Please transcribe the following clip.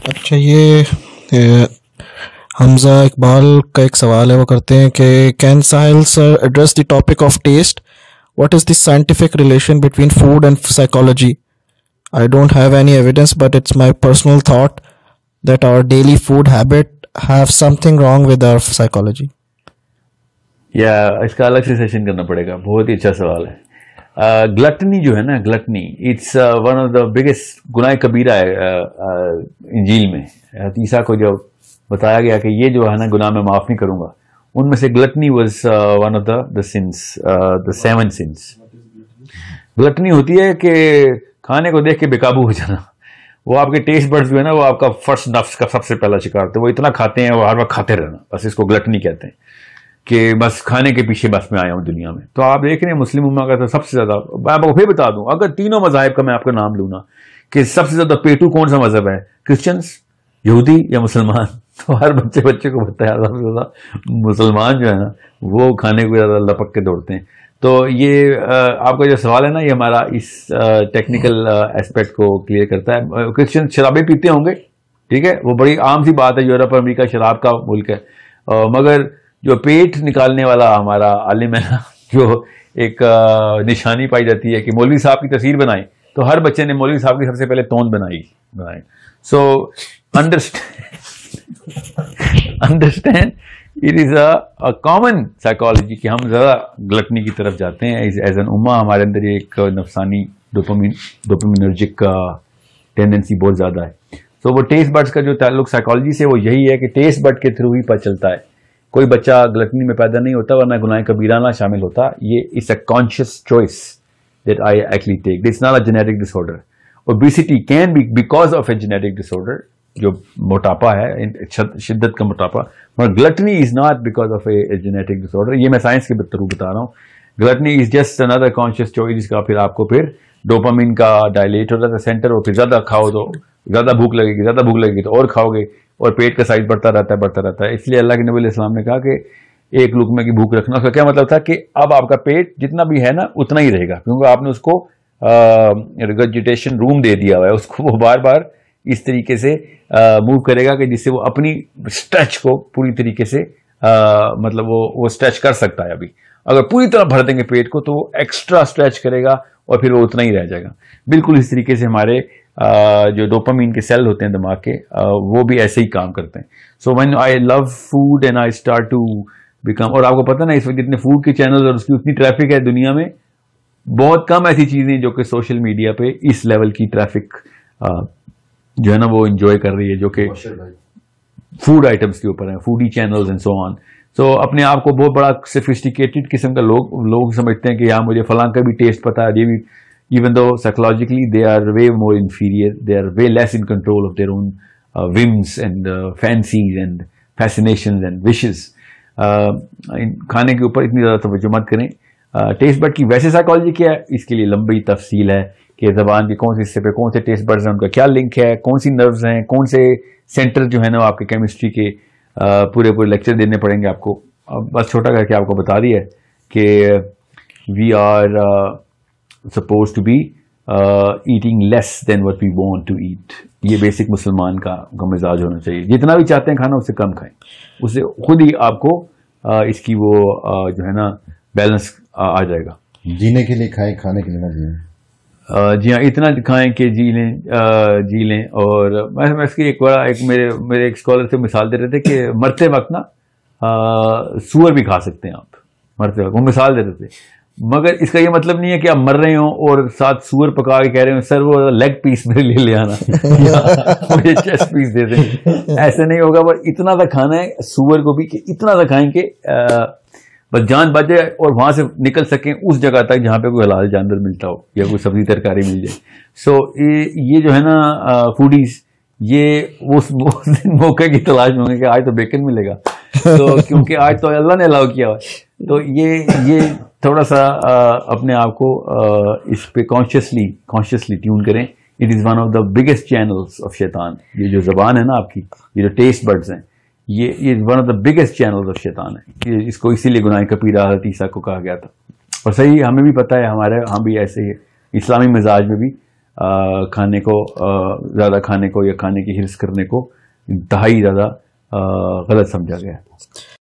اچھا یہ حمزہ اقبال کا ایک سوال ہے، وہ کرتے ہیں کہ can Sahil sir address the topic of test, what is the scientific relation between food and psychology? I don't have any evidence but it's my personal thought that our daily food habit have something wrong with our psychology. یا اس کا الگ سے session کرنا پڑے گا، بہت ہی اچھا سوال ہے. گلٹنی جو ہے نا، gluttony it's one of the biggest گناہ کبیرہ ہے انجیل میں. عیسیٰ کو جو بتایا گیا کہ یہ جو ہے نا گناہ میں معاف نہیں کروں گا، ان میں سے gluttony was one of the sins, the 7 sins. Gluttony ہوتی ہے کہ کھانے کو دیکھ کے بے قابو ہو جانا. وہ آپ کے ٹیسٹ برڈز جو ہے نا، وہ آپ کا فرسٹ نفس کا سب سے پہلا شکار تھے. وہ اتنا کھاتے ہیں، وہ ہر وقت کھاتے رہنا، بس اس کو گلٹنی کہتے ہیں کہ بس کھانے کے پیچھے بس میں آیا ہوں دنیا میں. تو آپ دیکھ رہے ہیں مسلم امہ کا تو سب سے زیادہ، میں آپ کو پھر بتا دوں، اگر تینوں مذاہب کا میں آپ کا نام لوں نا کہ سب سے زیادہ پیٹو کون سا مذہب ہے، کرسچنس، یہودی یا مسلمان، تو ہر بچے کو بتایا سب سے زیادہ مسلمان جو ہے نا وہ کھانے کو زیادہ لپک کے دوڑتے ہیں. تو یہ آپ کا جو سوال ہے نا، یہ ہمارا اس ٹیکنیکل اسپیکٹ کو کلیئر کرتا ہے. کرسچن شرابیں پیتے ہوں گے، ٹھیک ہے، وہ بڑی عام سی بات ہے، یورپ اور امریکہ شراب کا ملک ہے، مگر جو پیٹ نکالنے والا ہمارا عالم ہے نا، جو ایک نشانی پائی جاتی ہے کہ مولوی صاحب کی تصویر بنائیں، تو ہر بچے نے مولوی صاحب کی سب سے پہلے توند بنائے. So understand it is a common psychology کہ ہم زیادہ گلٹنی کی طرف جاتے ہیں ایز این امہ. ہمارے اندر یہ ایک نفسانی ڈوپامینرجک کا ٹینڈنسی بہت زیادہ ہے. سو وہ ٹیسٹ بڈس کا جو تعلق سائیکالوجی سے وہ یہی ہے کہ ٹیسٹ بڈ کے تھرو ہی پتہ چلتا ہے. کوئی بچہ گلٹنی میں پیدا نہیں ہوتا ورنہ گناہ کبیرہ نہ شامل ہوتا. یہ it's a conscious choice that I actually take. It's not a genetic disorder. Obesity can be because of a genetic disorder, جو موٹاپا ہے، شدت کا موٹاپا، مگر gluttony is not because of a genetic disorder. یہ میں science کے تھرو بتا رہا ہوں. Gluttony is just another conscious choice جس کا پھر آپ کو پھر ڈوپامین کا ڈائلیٹ ہو جاتا ہے سینٹر، اور پھر زیادہ کھاؤ تو زیادہ بھوک لگے گی تو اور کھاؤ گے، اور پیٹ کا سائز بڑھتا رہتا ہے. اس لیے اللہ کے نبی علیہ السلام نے کہا کہ ایک لقمے کی بھوک رکھنا. اس کا کیا مطلب تھا کہ اب آپ کا پیٹ جتنا بھی ہے نا اتنا ہی رہے گا، کیونکہ آپ نے اس کو ریگرجیٹیشن روم دے دیا ہوا ہے. اس کو وہ بار بار اس طریقے سے موو کرے گا کہ جس سے وہ اپنی اسٹریچ کو پوری طریقے سے مطلب وہ اسٹریچ کر سکتا ہے. ابھی اگر پوری طرح بھر دیں گے پیٹ کو تو وہ ایکسٹرا اسٹریچ کرے گا اور پھر وہ اتنا ہی رہ جائے گا. بالکل اس طریقے سے ہمارے جو ڈوپامین کے سیل ہوتے ہیں دماغ کے، وہ بھی ایسے ہی کام کرتے ہیں. So when I love food and I start to become, اور آپ کو پتہ نا اس وقت جتنے فوڈ کے چینل اور اس کی اتنی ٹریفک ہے دنیا میں، بہت کم ایسی چیزیں جو کہ سوشل میڈیا پہ اس لیول کی ٹریفک جو ہے نا وہ انجوائے کر رہی ہے، جو کہ فوڈ آئٹمس کے اوپر ہیں، فوڈی چینلز اینڈ سو آن. سو اپنے آپ کو بہت بڑا سفسٹیکیٹڈ قسم کا لوگ سمجھتے ہیں کہ یہاں مجھے فلاں کا بھی ٹیسٹ پتا ہے. یہ بھی even though psychologically they are way more inferior, they are way less in control of their own whims and fancies and fascinations and wishes. کھانے کے اوپر اتنی زیادہ توجہ مت کریں. ٹیسٹ بڈ کی ویسے سائیکالوجی کیا ہے، اس کے لیے لمبی تفصیل ہے کہ زبان کے کون سے حصے پہ کون سے ٹیسٹ بڈز ہیں، ان کا کیا لنک ہے، کون سی نروز ہیں، کون سے سینٹر جو ہے نا آپ کے کیمسٹری کے پورے لیکچر دینے پڑیں گے آپ کو. بس چھوٹا کر کے آپ کو بتا دیا ہے کہ we are supposed to be eating less than what we want to eat. یہ بیسک مسلمان کا مزاج ہونا چاہیے. جتنا بھی چاہتے ہیں کھانا اس سے کم کھائیں، اس سے خود ہی آپ کو اس کی وہ جو ہے نا بیلنس آ جائے گا. جینے کے لیے کھائیں، کھانے کے لیے نہ جیئیں. جی ہاں، اتنا کھائیں کہ جی لیں. اور میں اس کی میرے ایک اسکالر سے مثال دے رہے تھے کہ مرتے وقت نا سور بھی کھا سکتے ہیں آپ مرتے وقت. وہ مثال دے رہے تھے، مگر اس کا یہ مطلب نہیں ہے کہ آپ مر رہے ہوں اور ساتھ سور پکا کے کہہ رہے ہوں سر وہ لیگ پیس میرے لیے لے آنا مجھے چیسٹ پیس دے دیں. ایسے نہیں ہوگا. پر اتنا تک کھانا ہے سور کو بھی کہ اتنا تک کھائیں کہ بس جان بچ جائے اور وہاں سے نکل سکیں اس جگہ تک جہاں پہ کوئی حلال جانور ملتا ہو یا کوئی سبزی ترکاری مل جائے. سو یہ جو ہے نا فوڈیز، یہ اس موقع کی تلاش میں ہوں گے کہ آج تو بیکن ملے گا، تو کیونکہ آج تو اللہ نے الاؤ کیا ہوا. تو یہ تھوڑا سا اپنے آپ کو اس پہ کانشیسلی ٹیون کریں. It is one of the biggest channels of شیطان. یہ جو زبان ہے نا آپ کی، یہ جو ٹیسٹ بڈز ہیں، یہ one of the biggest channels of شیطان ہے. اس کو اسی لیے گناہ کبیرہ حضرت عیسیٰ کو کہا گیا تھا. اور صحیح ہمیں بھی پتہ ہے، ہم بھی ایسے ہی اسلامی مزاج میں بھی کھانے کو زیادہ کھانے کو یا کھانے کی ہرس کرنے کو انتہائی زیادہ غلط سمجھا گیا ہے.